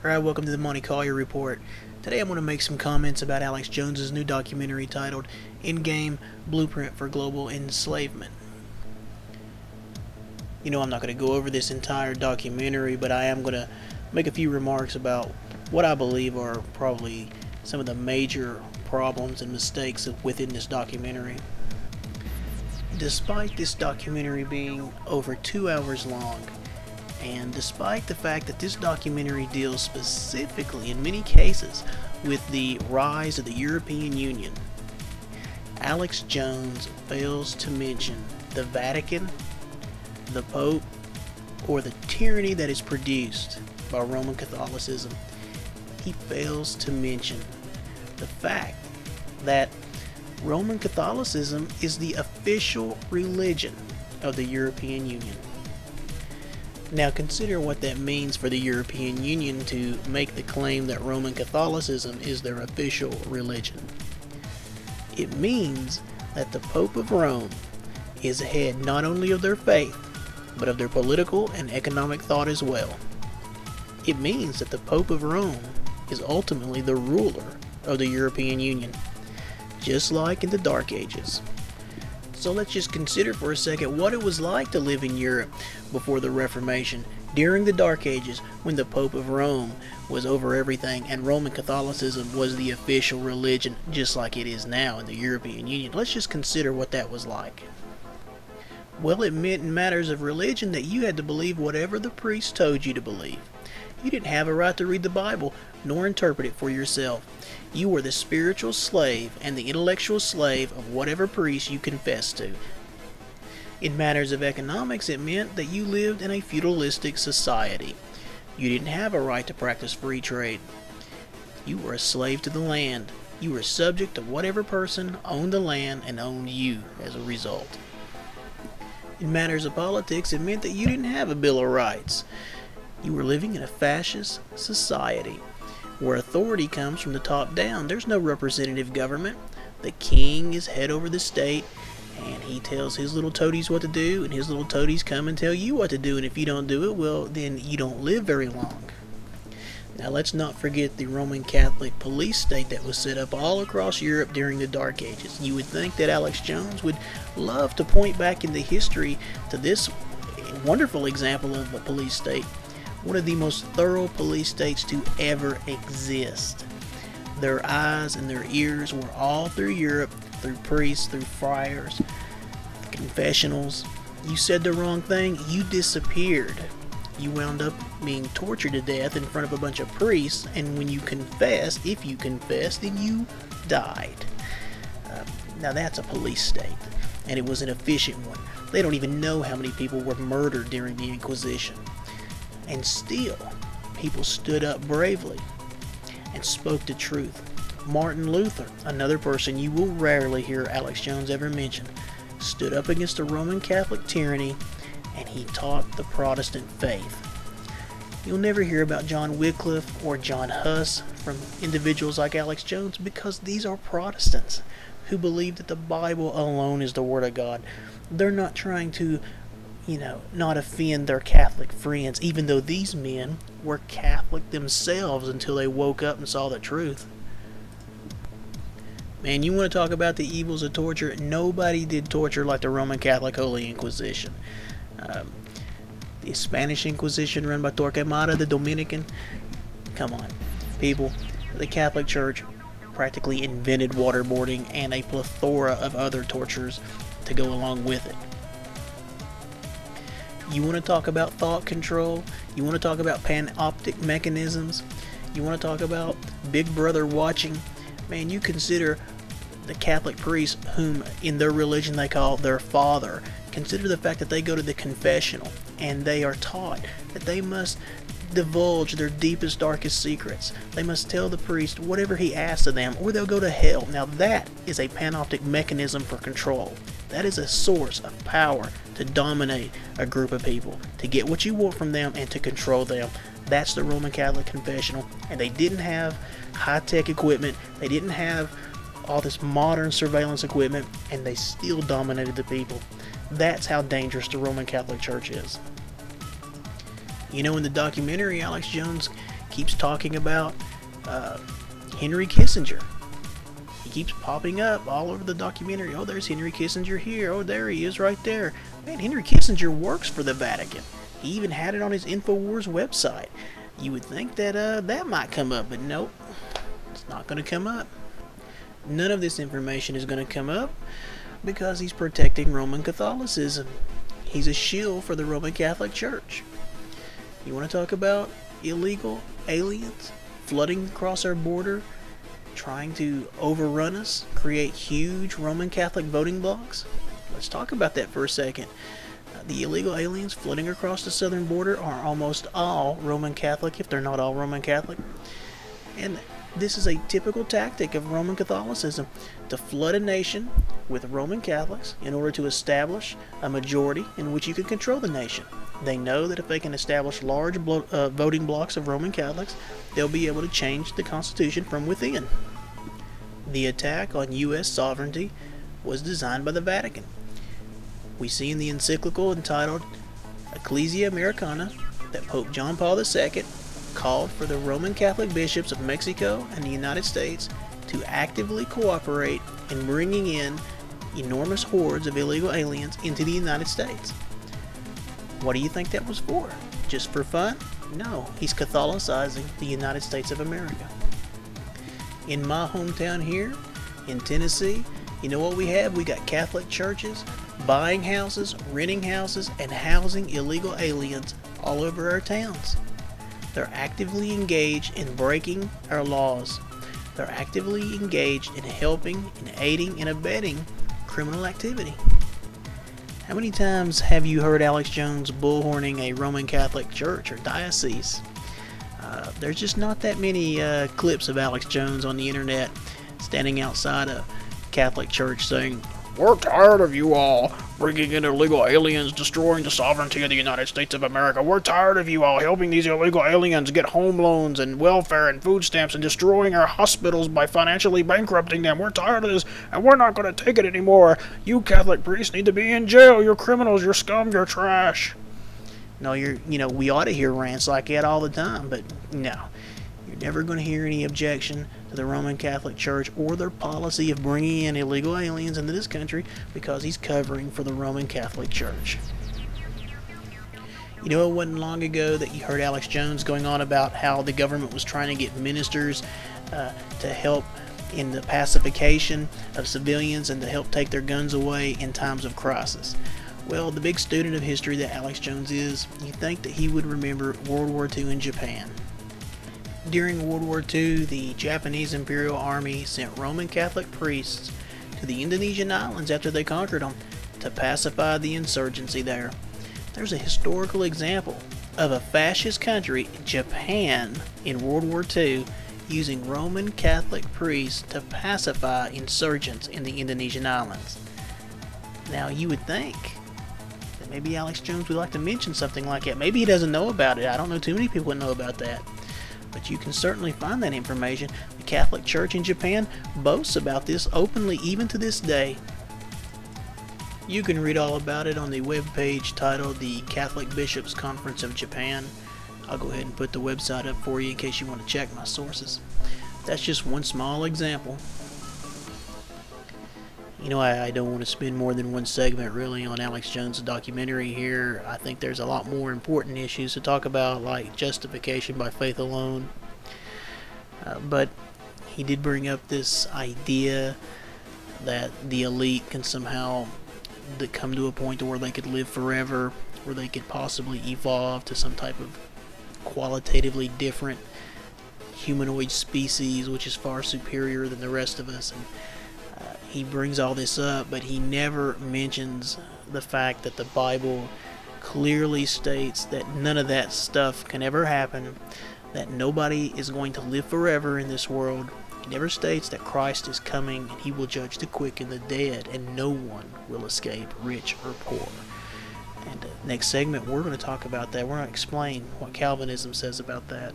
Alright, welcome to the Monty Collier Report. Today I'm going to make some comments about Alex Jone's new documentary titled Endgame, Blueprint for Global Enslavement. I'm not going to go over this entire documentary, but I am going to make a few remarks about what I believe are probably some of the major problems and mistakes within this documentary. Despite this documentary being over 2 hours long, and despite the fact that this documentary deals specifically, in many cases, with the rise of the European Union, Alex Jone fails to mention the Vatican, the Pope, or the tyranny that is produced by Roman Catholicism. He fails to mention the fact that Roman Catholicism is the official religion of the European Union. Now consider what that means for the European Union to make the claim that Roman Catholicism is their official religion. It means that the Pope of Rome is head not only of their faith, but of their political and economic thought as well. It means that the Pope of Rome is ultimately the ruler of the European Union, just like in the Dark Ages. So let's just consider for a second what it was like to live in Europe before the Reformation, during the Dark Ages, when the Pope of Rome was over everything and Roman Catholicism was the official religion, just like it is now in the European Union. Let's just consider what that was like. Well, it meant in matters of religion that you had to believe whatever the priest told you to believe. You didn't have a right to read the Bible, nor interpret it for yourself. You were the spiritual slave and the intellectual slave of whatever priest you confessed to. In matters of economics, it meant that you lived in a feudalistic society. You didn't have a right to practice free trade. You were a slave to the land. You were subject to whatever person owned the land and owned you as a result. In matters of politics, it meant that you didn't have a Bill of Rights. You were living in a fascist society where authority comes from the top down. There's no representative government. The king is head over the state, and he tells his little toadies what to do, and his little toadies come and tell you what to do, and if you don't do it, well, then you don't live very long. Now let's not forget the Roman Catholic police state that was set up all across Europe during the Dark Ages. You would think that Alex Jone would love to point back in the history to this wonderful example of a police state, one of the most thorough police states to ever exist. Their eyes and their ears were all through Europe, through priests, through friars, confessionals. You said the wrong thing, you disappeared. You wound up being tortured to death in front of a bunch of priests, and when you confessed, if you confessed, then you died. Now that's a police state, and it was an efficient one. They don't even know how many people were murdered during the Inquisition. And still, people stood up bravely and spoke the truth. Martin Luther, another person you will rarely hear Alex Jone ever mention, stood up against the Roman Catholic tyranny, and he taught the Protestant faith. You'll never hear about John Wycliffe or John Huss from individuals like Alex Jone, because these are Protestants who believe that the Bible alone is the Word of God. They're not trying to not offend their Catholic friends, even though these men were Catholic themselves until they woke up and saw the truth. Man, you want to talk about the evils of torture? Nobody did torture like the Roman Catholic Holy Inquisition. The Spanish Inquisition run by Torquemada, the Dominican. Come on, people. The Catholic Church practically invented waterboarding and a plethora of other tortures to go along with it. You want to talk about thought control? You want to talk about panoptic mechanisms? You want to talk about Big Brother watching? Man, you consider the Catholic priests, whom in their religion they call their father. Consider the fact that they go to the confessional and they are taught that they must divulge their deepest, darkest secrets. They must tell the priest whatever he asks of them, or they'll go to hell. Now that is a panoptic mechanism for control. That is a source of power to dominate a group of people, to get what you want from them and to control them. That's the Roman Catholic confessional, and they didn't have high-tech equipment. They didn't have all this modern surveillance equipment, and they still dominated the people. That's how dangerous the Roman Catholic Church is. You know, in the documentary, Alex Jones keeps talking about Henry Kissinger. He keeps popping up all over the documentary. Oh, there's Henry Kissinger here. Oh, there he is right there. Man, Henry Kissinger works for the Vatican. He even had it on his InfoWars website. You would think that that might come up, but nope. It's not going to come up. None of this information is going to come up because he's protecting Roman Catholicism. He's a shield for the Roman Catholic Church. You want to talk about illegal aliens flooding across our border, trying to overrun us, create huge Roman Catholic voting blocks? Let's talk about that for a second. The illegal aliens flooding across the southern border are almost all Roman Catholic, if they're not all Roman Catholic. And this is a typical tactic of Roman Catholicism, to flood a nation with Roman Catholics in order to establish a majority in which you can control the nation. They know that if they can establish large voting blocks of Roman Catholics, they'll be able to change the Constitution from within. The attack on U.S. sovereignty was designed by the Vatican. We see in the encyclical entitled Ecclesia Americana that Pope John Paul II called for the Roman Catholic bishops of Mexico and the United States to actively cooperate in bringing in enormous hordes of illegal aliens into the United States. What do you think that was for? Just for fun? No, he's Catholicizing the United States of America. In my hometown here, in Tennessee, you know what we have? We got Catholic churches buying houses, renting houses, and housing illegal aliens all over our towns. They're actively engaged in breaking our laws. They're actively engaged in helping and aiding and abetting criminal activity. How many times have you heard Alex Jones bullhorning a Roman Catholic church or diocese? There's just not that many clips of Alex Jones on the internet standing outside a Catholic church saying, "We're tired of you all bringing in illegal aliens, destroying the sovereignty of the United States of America. We're tired of you all helping these illegal aliens get home loans and welfare and food stamps and destroying our hospitals by financially bankrupting them. We're tired of this, and we're not going to take it anymore. You Catholic priests need to be in jail. You're criminals. You're scum. You're trash." No, we ought to hear rants like that all the time, but no. You're never going to hear any objection to the Roman Catholic Church or their policy of bringing in illegal aliens into this country because he's covering for the Roman Catholic Church. You know, it wasn't long ago that you heard Alex Jones going on about how the government was trying to get ministers to help in the pacification of civilians and to help take their guns away in times of crisis. Well, the big student of history that Alex Jones is, you'd think that he would remember World War II in Japan. During World War II, the Japanese Imperial Army sent Roman Catholic priests to the Indonesian islands after they conquered them to pacify the insurgency there. There's a historical example of a fascist country, Japan, in World War II, using Roman Catholic priests to pacify insurgents in the Indonesian islands. Now, you would think that maybe Alex Jones would like to mention something like that. Maybe he doesn't know about it. I don't know too many people that know about that. But you can certainly find that information. The Catholic Church in Japan boasts about this openly even to this day. You can read all about it on the webpage titled the Catholic Bishops' Conference of Japan. I'll go ahead and put the website up for you in case you want to check my sources. That's just one small example. You know, I don't want to spend more than one segment really on Alex Jones' documentary here. I think there's a lot more important issues to talk about, like justification by faith alone. But he did bring up this idea that the elite can somehow come to a point where they could live forever, where they could possibly evolve to some type of qualitatively different humanoid species, which is far superior than the rest of us. And he brings all this up, but he never mentions the fact that the Bible clearly states that none of that stuff can ever happen, that nobody is going to live forever in this world. He never states that Christ is coming and he will judge the quick and the dead, and no one will escape, rich or poor. And next segment, we're going to talk about that. We're going to explain what Calvinism says about that.